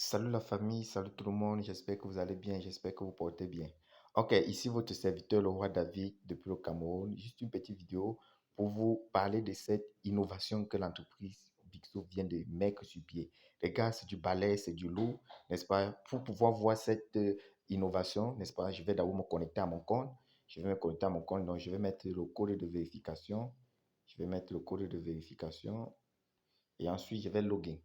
Salut la famille, salut tout le monde, j'espère que vous allez bien, j'espère que vous portez bien. Ok, ici votre serviteur, le roi David, depuis le Cameroun. Juste une petite vidéo pour vous parler de cette innovation que l'entreprise Bixo vient de mettre sur pied. Les gars, c'est du balai, c'est du lourd, n'est-ce pas? Pour pouvoir voir cette innovation, n'est-ce pas? Je vais d'abord me connecter à mon compte. Je vais me connecter à mon compte, donc je vais mettre le code de vérification. Je vais mettre le code de vérification et ensuite je vais login.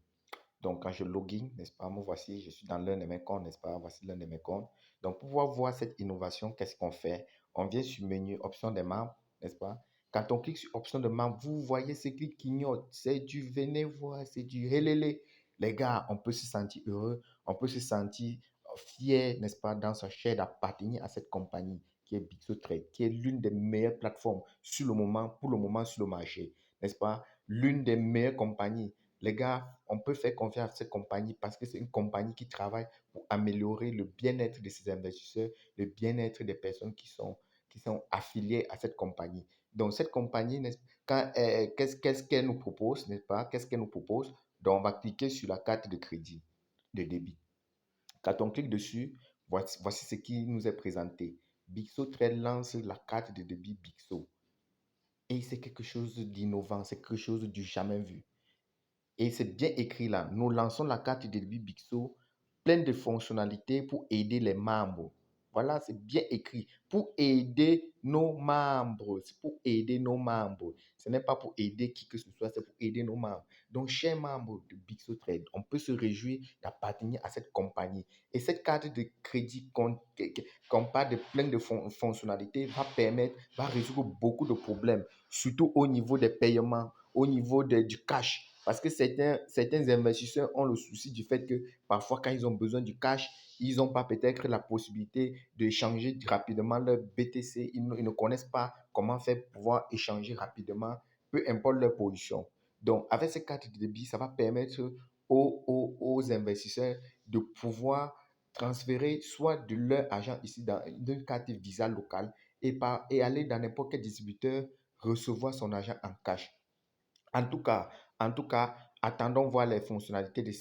Donc, quand je login, n'est-ce pas, me voici, je suis dans l'un de mes comptes, n'est-ce pas, voici l'un de mes comptes. Donc, pour pouvoir voir cette innovation, qu'est-ce qu'on fait? On vient sur menu option des membres, n'est-ce pas? Quand on clique sur option de membre, vous voyez ce qui clignote. C'est du venez voir, c'est du helele. Les gars, on peut se sentir heureux, on peut se sentir fier, n'est-ce pas, dans sa chair d'appartenir à cette compagnie qui est Bixo Trade, qui est l'une des meilleures plateformes sur le moment, pour le moment sur le marché, n'est-ce pas? L'une des meilleures compagnies. Les gars, on peut faire confiance à cette compagnie parce que c'est une compagnie qui travaille pour améliorer le bien-être de ses investisseurs, le bien-être des personnes qui sont affiliées à cette compagnie. Donc, cette compagnie, qu'est-ce qu'elle nous propose, n'est-ce pas? Qu'est-ce qu'elle nous propose? Donc, on va cliquer sur la carte de crédit, de débit. Quand on clique dessus, voici ce qui nous est présenté. Bixo Trade lance la carte de débit Bixo. Et c'est quelque chose d'innovant, c'est quelque chose du jamais vu. Et c'est bien écrit là. Nous lançons la carte de débit Bixo pleine de fonctionnalités pour aider les membres. Voilà, c'est bien écrit. Pour aider nos membres. C'est pour aider nos membres. Ce n'est pas pour aider qui que ce soit, c'est pour aider nos membres. Donc, chers membres de Bixo Trade, on peut se réjouir d'appartenir à cette compagnie. Et cette carte de crédit qu'on parle de plein de fonctionnalités va résoudre beaucoup de problèmes, surtout au niveau des paiements, au niveau du cash. Parce que certains investisseurs ont le souci du fait que parfois, quand ils ont besoin du cash, ils n'ont pas peut-être la possibilité d'échanger rapidement leur BTC. Ils ne connaissent pas comment faire pour pouvoir échanger rapidement, peu importe leur position. Donc, avec cette carte de débit, ça va permettre aux investisseurs de pouvoir transférer soit de leur argent ici dans une carte Visa locale et aller dans n'importe quel distributeur recevoir son argent en cash. En tout cas, en tout cas, attendons voir les fonctionnalités de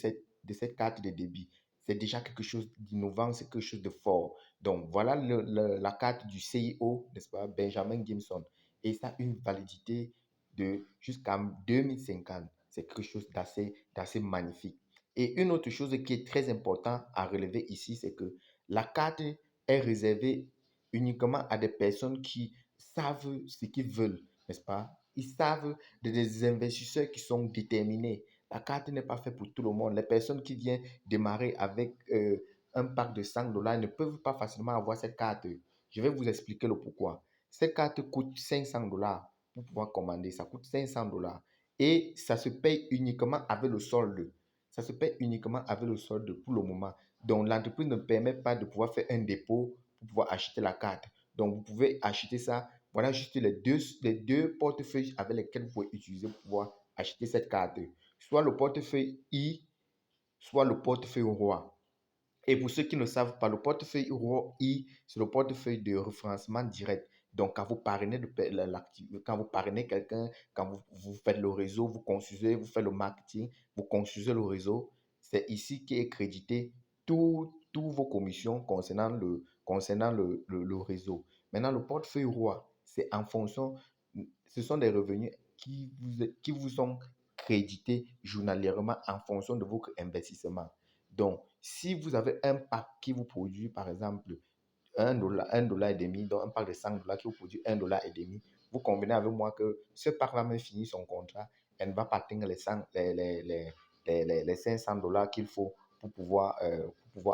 cette carte de débit. C'est déjà quelque chose d'innovant, c'est quelque chose de fort. Donc, voilà la carte du CIO, n'est-ce pas, Benjamin Gimson. Et ça a une validité de jusqu'à 2050. C'est quelque chose d'assez magnifique. Et une autre chose qui est très importante à relever ici, c'est que la carte est réservée uniquement à des personnes qui savent ce qu'ils veulent, n'est-ce pas? Ils savent des investisseurs qui sont déterminés. La carte n'est pas faite pour tout le monde. Les personnes qui viennent démarrer avec un pack de $100 ne peuvent pas facilement avoir cette carte. Je vais vous expliquer le pourquoi. Cette carte coûte $500 pour pouvoir commander. Ça coûte $500 et ça se paye uniquement avec le solde. Ça se paye uniquement avec le solde pour le moment. Donc, l'entreprise ne permet pas de pouvoir faire un dépôt pour pouvoir acheter la carte. Donc, vous pouvez acheter ça. Voilà juste les deux portefeuilles avec lesquels vous pouvez utiliser pour pouvoir acheter cette carte. Soit le portefeuille I, soit le portefeuille roi. Et pour ceux qui ne savent pas, le portefeuille roi I, c'est le portefeuille de référencement direct. Donc, quand vous parrainez, quand vous parrainez quelqu'un, quand vous faites le réseau, vous construisez, vous faites le marketing, vous construisez le réseau, c'est ici qu'est crédité tous vos commissions concernant le réseau. Maintenant, le portefeuille roi, c'est en fonction, ce sont des revenus qui vous sont crédités journalièrement en fonction de votre investissement. Donc, si vous avez un pack qui vous produit, par exemple, $1 et demi, donc un pack de $100 qui vous produit $1 et demi, vous convenez avec moi que ce pack-là, même fini son contrat, elle ne va pas atteindre les $500 qu'il faut pour pouvoir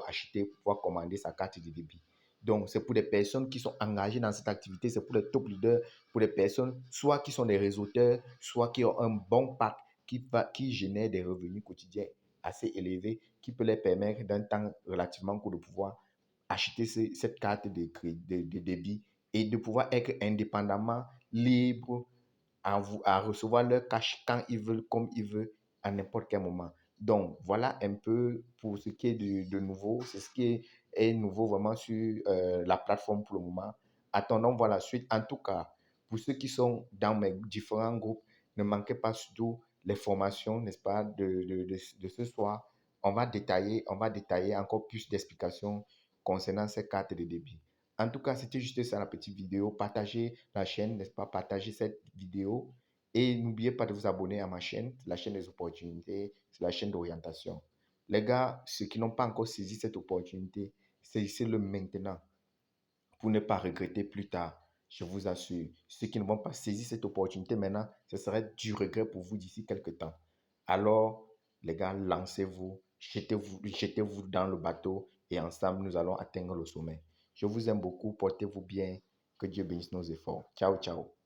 acheter, pour pouvoir commander sa carte de débit. Donc, c'est pour des personnes qui sont engagées dans cette activité, c'est pour les top leaders, pour des personnes soit qui sont des réseauteurs, soit qui ont un bon pack qui génère des revenus quotidiens assez élevés, qui peut leur permettre d'un temps relativement court de pouvoir acheter cette carte de débit et de pouvoir être indépendamment libre à recevoir leur cash quand ils veulent, comme ils veulent, à n'importe quel moment. Donc, voilà un peu pour ce qui est de nouveau. C'est ce qui est nouveau vraiment sur la plateforme pour le moment. Attendons voir la suite. En tout cas, pour ceux qui sont dans mes différents groupes, ne manquez pas surtout les formations, n'est-ce pas, de ce soir on va détailler encore plus d'explications concernant ces cartes de débit. En tout cas, c'était juste ça la petite vidéo. Partagez la chaîne, n'est-ce pas? Partagez cette vidéo et n'oubliez pas de vous abonner à ma chaîne, la chaîne des opportunités, c'est la chaîne d'orientation. Les gars, ceux qui n'ont pas encore saisi cette opportunité, saisissez-le maintenant pour ne pas regretter plus tard. Je vous assure, ceux qui ne vont pas saisir cette opportunité maintenant, ce serait du regret pour vous d'ici quelques temps. Alors, les gars, lancez-vous, jetez-vous dans le bateau et ensemble, nous allons atteindre le sommet. Je vous aime beaucoup, portez-vous bien, que Dieu bénisse nos efforts. Ciao, ciao.